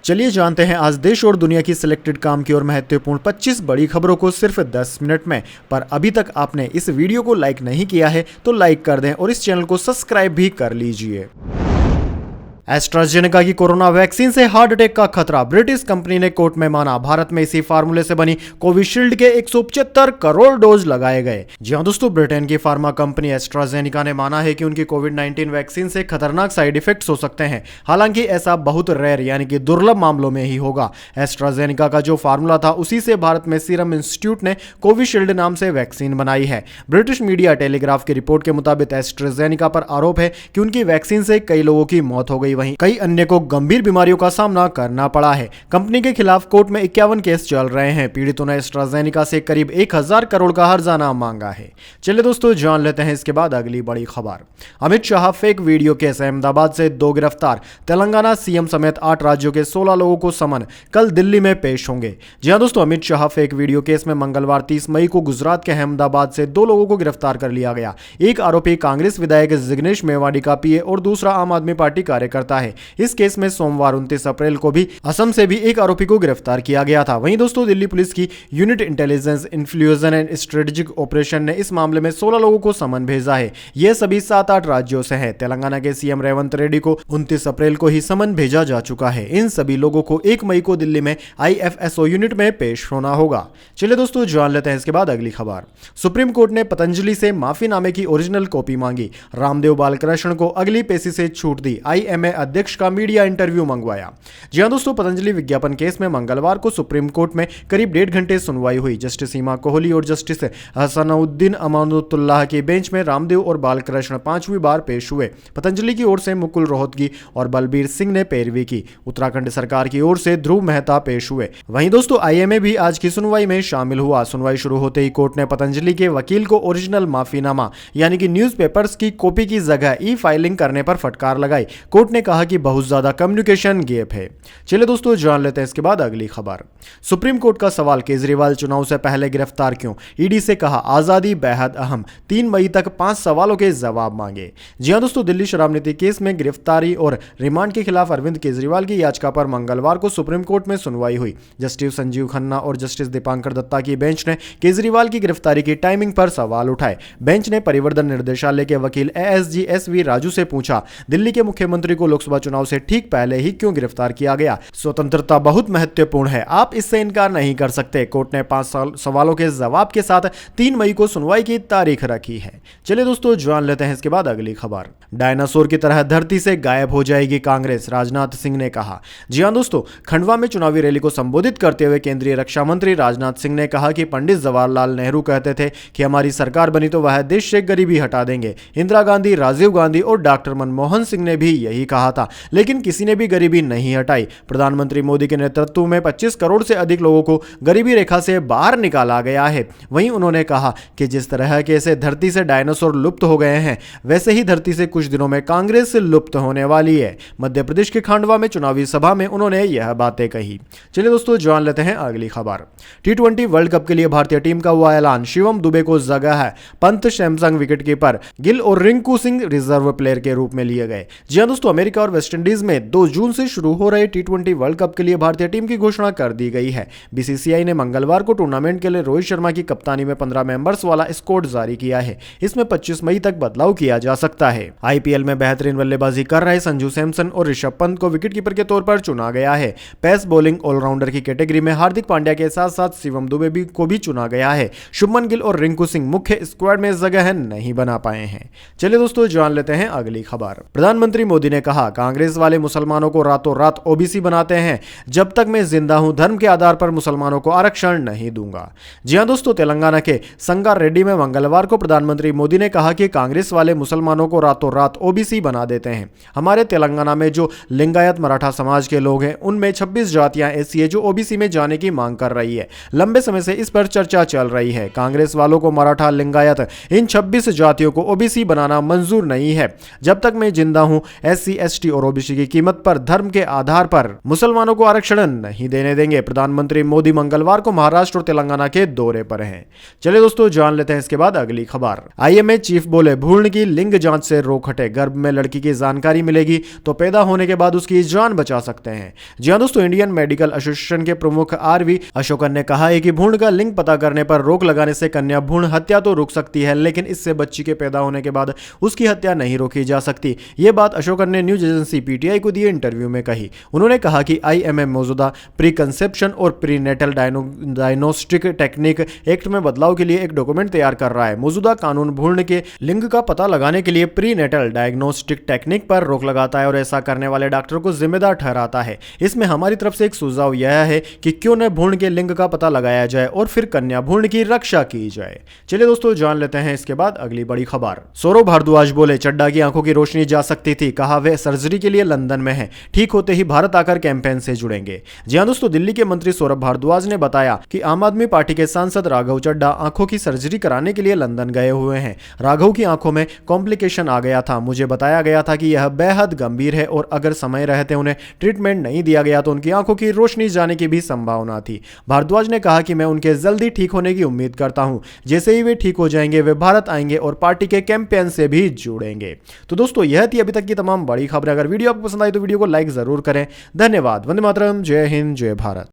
चलिए जानते हैं आज देश और दुनिया की सिलेक्टेड काम की और महत्वपूर्ण 25 बड़ी खबरों को सिर्फ 10 मिनट में। पर अभी तक आपने इस वीडियो को लाइक नहीं किया है तो लाइक कर दें और इस चैनल को सब्सक्राइब भी कर लीजिए। एस्ट्राजेनेका की कोरोना वैक्सीन से हार्ट अटैक का खतरा, ब्रिटिश कंपनी ने कोर्ट में माना। भारत में इसी फार्मूले से बनी कोविशील्ड के 175 करोड़ डोज लगाए गए। जी हां दोस्तों, ब्रिटेन की फार्मा कंपनी एस्ट्राजेनेका ने माना है कि उनकी कोविड-19 वैक्सीन से खतरनाक साइड इफेक्ट्स हो सकते हैं। हालांकि ऐसा बहुत रेयर यानी कि दुर्लभ मामलों में ही होगा। एस्ट्राजेनेका का जो फार्मूला था उसी से भारत में सीरम इंस्टीट्यूट ने कोविशील्ड नाम से वैक्सीन बनाई है। ब्रिटिश मीडिया टेलीग्राफ की रिपोर्ट के मुताबिक एस्ट्राजेनेका पर आरोप है कि उनकी वैक्सीन से कई लोगों की मौत हो गई, वहीं कई अन्य को गंभीर बीमारियों का सामना करना पड़ा है। कंपनी के खिलाफ कोर्ट में 51 केस चल रहे हैं। पीड़ितों ने एस्ट्राजेनेका से करीब 1000 करोड़ का हर्जाना मांगा है। चलिए दोस्तों जान लेते हैं इसके बाद अगली बड़ी खबर। Amit Shah fake video case, Ahmedabad से 2 गिरफ्तार। तेलंगाना सीएम समेत 8 राज्यों के 16 लोगों को समन, कल दिल्ली में पेश होंगे। जी हां दोस्तों, Amit Shah fake video case में मंगलवार 30 मई को गुजरात के अहमदाबाद से 2 लोगों को गिरफ्तार कर लिया गया। एक आरोपी कांग्रेस विधायक जिग्नेश मेवाड़ी का पीए और दूसरा आम आदमी पार्टी कार्यकर्ता है। इस केस में सोमवार 29 अप्रैल को भी असम से भी एक आरोपी को गिरफ्तार किया गया था। वहीं दोस्तों, दिल्ली पुलिस की unit intelligence influence and strategic operation ने इस मामले में 16 लोगों को समन भेजा है। यह सभी 7-8 राज्यों से हैं। तेलंगाना के सीएम रेवंत रेड्डी को 29 अप्रैल को ही समन भेजा जा चुका है। इन सभी लोगों को 1 मई को दिल्ली में IFSO यूनिट में पेश होना होगा। चलिए दोस्तों जान लेते हैं इसके बाद अगली खबर। सुप्रीम कोर्ट ने पतंजलि से माफीनामे की ओरिजिनल कॉपी मांगी। रामदेव बालकृष्ण को अगली पेशी से छूट दी। IMA अध्यक्ष का मीडिया इंटरव्यू मंगवाया। जी हां दोस्तों, पतंजलि विज्ञापन केस में मंगलवार को सुप्रीम कोर्ट में करीब 1.5 घंटे सुनवाई हुई। जस्टिस सीमा कोहली और जस्टिस हसनउद्दीन अमानुतुल्लाह की बेंच में रामदेव और बालकृष्ण 5वीं बार पेश हुए। पतंजलि की ओर से मुकुल रोहतगी और बलबीर सिंह ने पैरवी की। उत्तराखंड सरकार की ओर से ध्रुव मेहता पेश हुए। वहीं दोस्तों, IMA भी आज की सुनवाई में शामिल हुआ। सुनवाई शुरू होते ही कोर्ट ने पतंजलि के वकील को ओरिजिनल माफीनामा यानी कि न्यूज़पेपर्स की कॉपी की जगह ई-फाइलिंग करने पर फटकार लगाई। कोर्ट ने कहा कि बहुत ज्यादा कम्युनिकेशन गैप है। चलिए दोस्तों जान लेते हैं इसके बाद अगली खबर। सुप्रीम कोर्ट का सवाल, केजरीवाल चुनाव से पहले गिरफ्तार क्यों? ईडी से कहा आजादी बेहद अहम, 3 मई तक 5 सवालों के जवाब मांगे। जी हां दोस्तों, दिल्ली शराब नीति केस में गिरफ्तारी और रिमांड के खिलाफ अरविंद केजरीवाल की याचिका पर मंगलवार को सुप्रीम कोर्ट में सुनवाई हुई। जस्टिस संजीव खन्ना और जस्टिस दीपांकर दत्ता की बेंच ने केजरीवाल की गिरफ्तारी की टाइमिंग पर सवाल उठाए। बेंच ने परिवर्तन निर्देशालय के वकील ASG SV राजू से पूछा, दिल्ली के मुख्यमंत्री को लोकसभा चुनाव से ठीक पहले ही क्यों गिरफ्तार किया गया? स्वतंत्रता बहुत महत्वपूर्ण है, आप इससे इनकार नहीं कर सकते। कोर्ट ने 5 सवालों के जवाब के साथ 3 मई को सुनवाई की तारीख रखी है। चलिए दोस्तों जान लेते हैं इसके बाद अगली खबर। डायनासोर की तरह धरती से गायब हो जाएगी कांग्रेस, राजनाथ सिंह ने कहा। जी हां दोस्तों, खंडवा में चुनावी रैली को संबोधित करते हुए केंद्रीय रक्षा मंत्री राजनाथ सिंह ने कहा कि पंडित जवाहरलाल नेहरू कहते थे कि हमारी सरकार बनी तो वह देश से गरीबी हटा देंगे। इंदिरा गांधी, राजीव गांधी और डॉक्टर मनमोहन सिंह ने भी यही कहा था, लेकिन किसी ने भी गरीबी नहीं हटाई। प्रधानमंत्री मोदी के नेतृत्व में 25 करोड़ से अधिक लोगों को गरीबी रेखा से बाहर निकाला गया है। वहीं उन्होंने कहा कि जिस तरह के से धरती से डायनासोर लुप्त हो गए हैं, वैसे ही धरती से कुछ दिनों में कांग्रेस लुप्त होने वाली है। मध्य प्रदेश के खंडवा में चुनावी सभा में उन्होंने यह बातें कही। चलिए दोस्तों जान लेते हैं अगली खबर। T20 वर्ल्ड कप के लिए भारतीय टीम का हुआ ऐलान, शिवम दुबे को जगह है। पंत सैमसंग विकेटकीपर, गिल और रिंकू सिंह रिजर्व प्लेयर के रूप में लिए गए। जी हां दोस्तों, अमेरिका और वेस्टइंडीज में 2 जून से शुरू हो रहे T20 वर्ल्ड कप के लिए भारतीय टीम की घोषणा कर दी गई है। BCCI ने मंगलवार को टूर्नामेंट के लिए रोहित शर्मा की कप्तानी में 15 मेंबर्स वाला स्क्वाड जारी किया है। इसमें 25 मई तक बदलाव किया जा सकता है। IPL में बेहतरीन बल्लेबाजी कर रहे संजू सैमसन और ऋषभ पंत को विकेटकीपर के तौर पर चुना गया है। पेस बॉलिंग ऑलराउंडर की कैटेगरी में हार्दिक पांड्या के साथ साथ शिवम दुबे को भी चुना गया है। शुभमन गिल और रिंकू सिंह मुख्य स्क्वाड में जगह नहीं बना पाए हैं। चलिए दोस्तों जान लेते हैं अगली खबर। प्रधानमंत्री मोदी ने कहा, कांग्रेस वाले मुसलमानों को रातों रात OBC बनाते हैं। जब तक मैं जिंदा हूं धर्म के आधार पर मुसलमानों को आरक्षण नहीं दूंगा। जी हां दोस्तों, तेलंगाना के संगारेड्डी में मंगलवार को प्रधानमंत्री मोदी ने कहा कि कांग्रेस वाले मुसलमानों को रातों रात OBC बना देते हैं। हमारे तेलंगाना में जो लिंगायत मराठा समाज के लोग हैं, उनमें 26 जातियां ऐसी है जो OBC में जाने की मांग कर रही है। लंबे समय से इस पर चर्चा चल रही है। कांग्रेस वालों को मराठा, लिंगायत इन 26 जातियों को OBC बनाना मंजूर नहीं है। जब तक मैं जिंदा हूं SC एसटी और ओबीसी की कीमत पर धर्म के आधार पर मुसलमानों को आरक्षण नहीं देने देंगे। प्रधानमंत्री मोदी मंगलवार को महाराष्ट्र और तेलंगाना के दौरे पर हैं। चलिए दोस्तों जान लेते हैं इसके बाद अगली खबर। आईएमए चीफ बोले भ्रूण की लिंग जांच से रोक हटे, गर्भ में लड़की की जानकारी मिलेगी तो पैदा होने के बाद उसकी जान बचा सकते हैं। जी हां दोस्तों, इंडियन मेडिकल एसोसिएशन के प्रमुख आरवी अशोकन ने कहा है कि भ्रूण का लिंग पता करने पर रोक लगाने से कन्या भ्रूण हत्या तो रुक सकती है, लेकिन इससे बच्ची के पैदा होने के बाद उसकी हत्या नहीं रोकी जा सकती। यह बात अशोकन ने न्यूज एजेंसी पीटीआई को दिए इंटरव्यू में कही। उन्होंने कहा कि आईएमए मौजूदा प्री कंसेप्शन और प्रीनेटल डायग्नोस्टिक टेक्निक एक्ट में बदलाव के लिए एक डॉक्यूमेंट तैयार कर रहा है। मौजूदा कानून भ्रूण के लिंग का पता लगाने के लिए प्रीनेटल डायग्नोस्टिक टेक्निक पर रोक लगाता है और ऐसा करने वाले डॉक्टर को जिम्मेदार ठहराता है। इसमें हमारी तरफ से एक सुझाव यह है कि क्यों न भ्रूण के लिंग का पता लगाया जाए और फिर कन्या भ्रूण की रक्षा की जाए। चलिए दोस्तों जान लेते हैं इसके बाद अगली बड़ी खबर। सौरभ भारद्वाज बोले चड्डा की आंखों की रोशनी जा सकती थी, कहा वे सर्जरी के लिए लंदन में हैं, ठीक होते ही भारत आकर कैंपेन से जुड़ेंगे। जी हां दोस्तों, दिल्ली के मंत्री सौरभ भारद्वाज ने बताया कि आम आदमी पार्टी के सांसद राघव चड्डा आंखों की सर्जरी कराने के लिए लंदन गए हुए हैं। राघव की आंखों में कॉम्प्लिकेशन आ गया था, मुझे बताया गया था कि यह बेहद गंभीर है और अगर समय रहते उन्हें ट्रीटमेंट नहीं दिया गया तो उनकी आंखों की रोशनी जाने की भी संभावना थी। भारद्वाज ने कहा कि मैं उनके जल्दी ठीक होने की उम्मीद करता हूं। जैसे ही वे ठीक हो जाएंगे वे भारत आएंगे और पार्टी के कैंपेन से भी जुड़ेंगे। तो दोस्तों यह थी अभी तक की तमाम बड़ी खबरें। अगर वीडियो आपको पसंद आई तो वीडियो को लाइक जरूर करें। धन्यवाद। वंदे मातरम। जय हिंद, जय भारत।